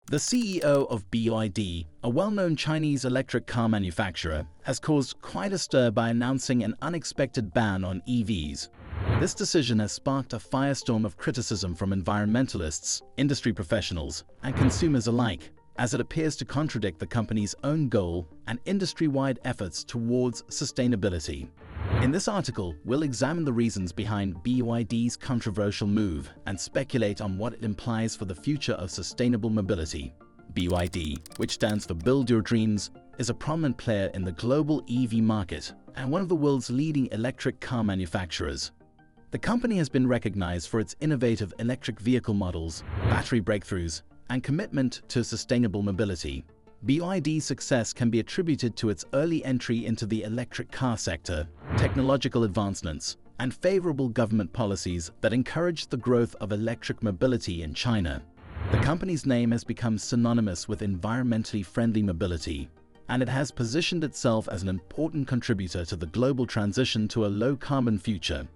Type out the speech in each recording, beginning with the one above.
The CEO of BYD, a well-known Chinese electric car manufacturer, has caused quite a stir by announcing an unexpected ban on EVs. This decision has sparked a firestorm of criticism from environmentalists, industry professionals, and consumers alike, as it appears to contradict the company's own goal and industry-wide efforts towards sustainability. In this article, we'll examine the reasons behind BYD's controversial move and speculate on what it implies for the future of sustainable mobility. BYD, which stands for Build Your Dreams, is a prominent player in the global EV market and one of the world's leading electric car manufacturers. The company has been recognized for its innovative electric vehicle models, battery breakthroughs, and commitment to sustainable mobility. BYD's success can be attributed to its early entry into the electric car sector, technological advancements, and favorable government policies that encourage the growth of electric mobility in China. The company's name has become synonymous with environmentally friendly mobility, and it has positioned itself as an important contributor to the global transition to a low-carbon future.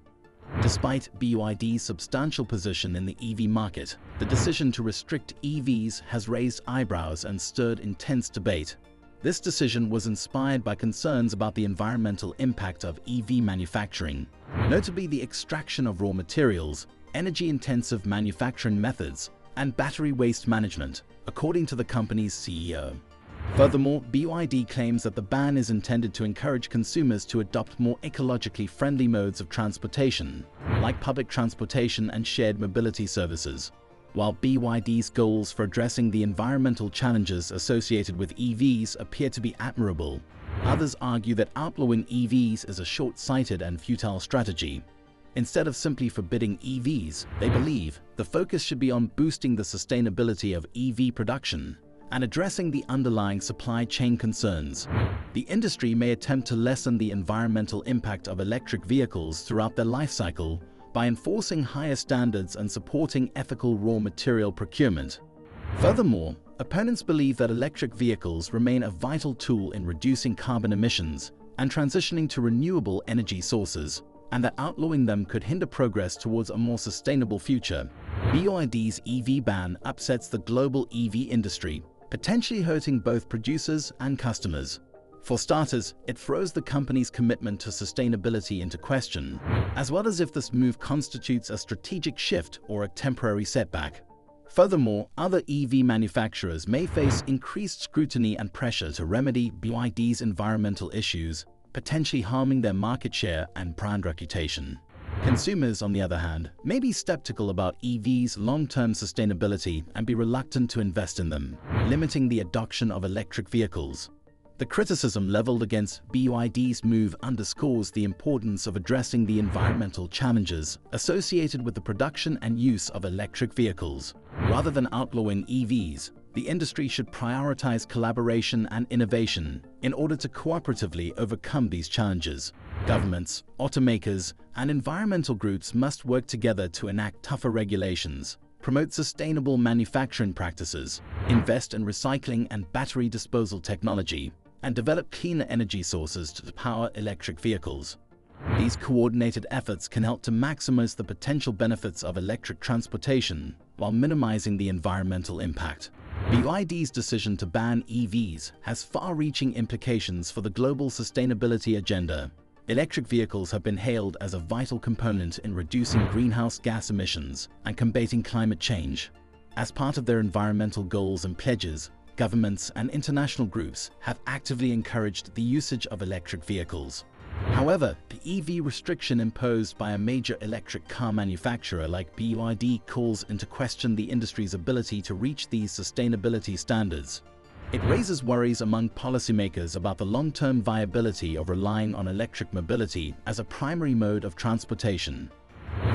Despite BYD's substantial position in the EV market, the decision to restrict EVs has raised eyebrows and stirred intense debate. This decision was inspired by concerns about the environmental impact of EV manufacturing, notably the extraction of raw materials, energy-intensive manufacturing methods, and battery waste management, according to the company's CEO. Furthermore, BYD claims that the ban is intended to encourage consumers to adopt more ecologically friendly modes of transportation, like public transportation and shared mobility services. While BYD's goals for addressing the environmental challenges associated with EVs appear to be admirable, others argue that outlawing EVs is a short-sighted and futile strategy. Instead of simply forbidding EVs, they believe the focus should be on boosting the sustainability of EV production and addressing the underlying supply chain concerns. The industry may attempt to lessen the environmental impact of electric vehicles throughout their life cycle by enforcing higher standards and supporting ethical raw material procurement. Furthermore, opponents believe that electric vehicles remain a vital tool in reducing carbon emissions and transitioning to renewable energy sources, and that outlawing them could hinder progress towards a more sustainable future. BYD's EV ban upsets the global EV industry, potentially hurting both producers and customers. For starters, it throws the company's commitment to sustainability into question, as well as if this move constitutes a strategic shift or a temporary setback. Furthermore, other EV manufacturers may face increased scrutiny and pressure to remedy BYD's environmental issues, potentially harming their market share and brand reputation. Consumers, on the other hand, may be skeptical about EVs' long-term sustainability and be reluctant to invest in them, limiting the adoption of electric vehicles. The criticism leveled against BYD's move underscores the importance of addressing the environmental challenges associated with the production and use of electric vehicles. Rather than outlawing EVs, the industry should prioritize collaboration and innovation in order to cooperatively overcome these challenges. Governments, automakers, and environmental groups must work together to enact tougher regulations, promote sustainable manufacturing practices, invest in recycling and battery disposal technology, and develop cleaner energy sources to power electric vehicles. These coordinated efforts can help to maximize the potential benefits of electric transportation while minimizing the environmental impact. BYD's decision to ban EVs has far-reaching implications for the global sustainability agenda. Electric vehicles have been hailed as a vital component in reducing greenhouse gas emissions and combating climate change. As part of their environmental goals and pledges, governments and international groups have actively encouraged the usage of electric vehicles. However, the EV restriction imposed by a major electric car manufacturer like BYD calls into question the industry's ability to reach these sustainability standards. It raises worries among policymakers about the long-term viability of relying on electric mobility as a primary mode of transportation.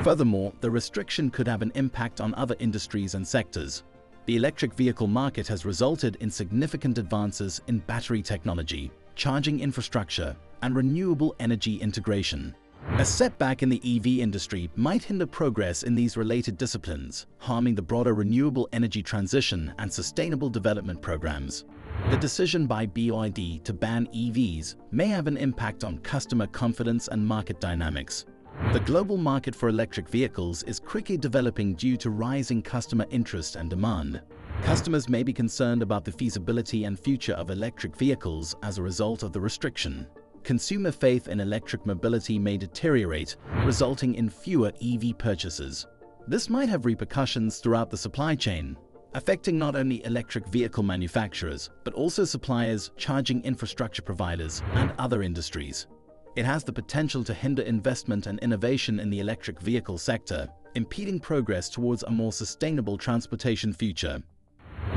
Furthermore, the restriction could have an impact on other industries and sectors. The electric vehicle market has resulted in significant advances in battery technology, charging infrastructure, and renewable energy integration. A setback in the EV industry might hinder progress in these related disciplines, harming the broader renewable energy transition and sustainable development programs. The decision by BYD to ban EVs may have an impact on customer confidence and market dynamics. The global market for electric vehicles is quickly developing due to rising customer interest and demand. Customers may be concerned about the feasibility and future of electric vehicles as a result of the restriction. Consumer faith in electric mobility may deteriorate, resulting in fewer EV purchases. This might have repercussions throughout the supply chain, affecting not only electric vehicle manufacturers, but also suppliers, charging infrastructure providers, and other industries. It has the potential to hinder investment and innovation in the electric vehicle sector, impeding progress towards a more sustainable transportation future.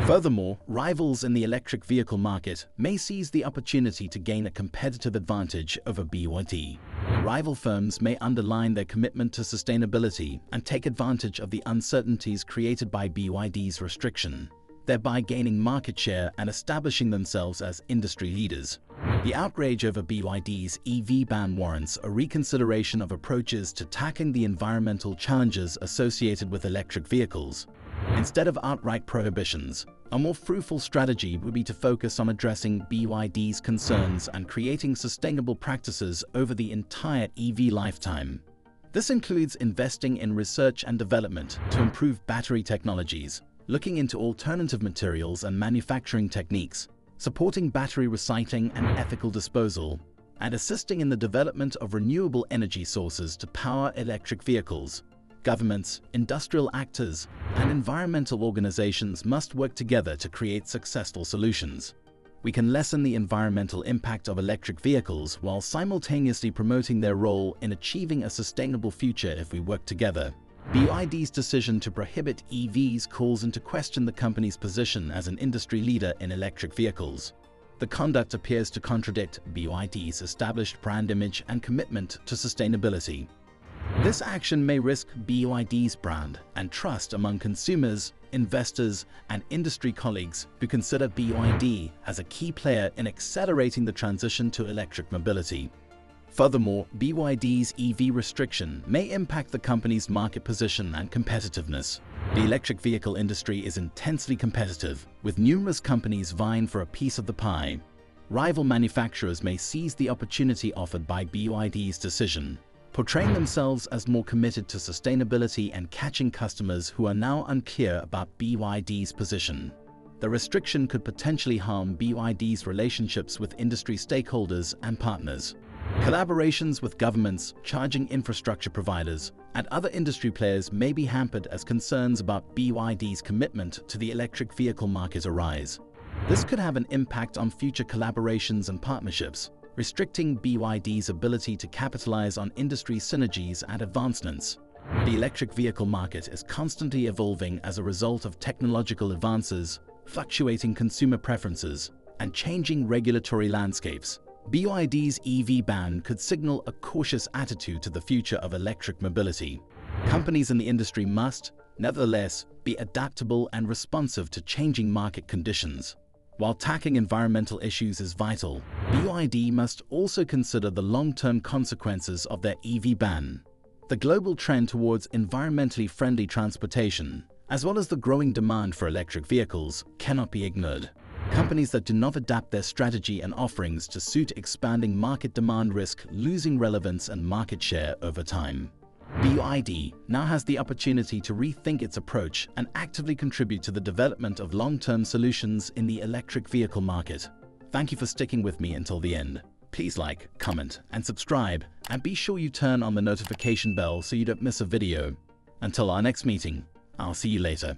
Furthermore, rivals in the electric vehicle market may seize the opportunity to gain a competitive advantage over BYD. Rival firms may underline their commitment to sustainability and take advantage of the uncertainties created by BYD's restriction, thereby gaining market share and establishing themselves as industry leaders. The outrage over BYD's EV ban warrants a reconsideration of approaches to tackling the environmental challenges associated with electric vehicles. Instead of outright prohibitions, a more fruitful strategy would be to focus on addressing BYD's concerns and creating sustainable practices over the entire EV lifetime. This includes investing in research and development to improve battery technologies, looking into alternative materials and manufacturing techniques, supporting battery recycling and ethical disposal, and assisting in the development of renewable energy sources to power electric vehicles. Governments, industrial actors, and environmental organizations must work together to create successful solutions. We can lessen the environmental impact of electric vehicles while simultaneously promoting their role in achieving a sustainable future if we work together. BYD's decision to prohibit EVs calls into question the company's position as an industry leader in electric vehicles. The conduct appears to contradict BYD's established brand image and commitment to sustainability. This action may risk BYD's brand and trust among consumers, investors, and industry colleagues who consider BYD as a key player in accelerating the transition to electric mobility. Furthermore, BYD's EV restriction may impact the company's market position and competitiveness. The electric vehicle industry is intensely competitive, with numerous companies vying for a piece of the pie. Rival manufacturers may seize the opportunity offered by BYD's decision, portraying themselves as more committed to sustainability and catching customers who are now unclear about BYD's position. The restriction could potentially harm BYD's relationships with industry stakeholders and partners. Collaborations with governments, charging infrastructure providers, and other industry players may be hampered as concerns about BYD's commitment to the electric vehicle market arise. This could have an impact on future collaborations and partnerships, restricting BYD's ability to capitalize on industry synergies and advancements. The electric vehicle market is constantly evolving as a result of technological advances, fluctuating consumer preferences, and changing regulatory landscapes. BYD's EV ban could signal a cautious attitude to the future of electric mobility. Companies in the industry must, nevertheless, be adaptable and responsive to changing market conditions. While tackling environmental issues is vital, BYD must also consider the long-term consequences of their EV ban. The global trend towards environmentally friendly transportation, as well as the growing demand for electric vehicles, cannot be ignored. Companies that do not adapt their strategy and offerings to suit expanding market demand risk losing relevance and market share over time. BYD now has the opportunity to rethink its approach and actively contribute to the development of long-term solutions in the electric vehicle market. Thank you for sticking with me until the end. Please like, comment, and subscribe, and be sure you turn on the notification bell so you don't miss a video. Until our next meeting, I'll see you later.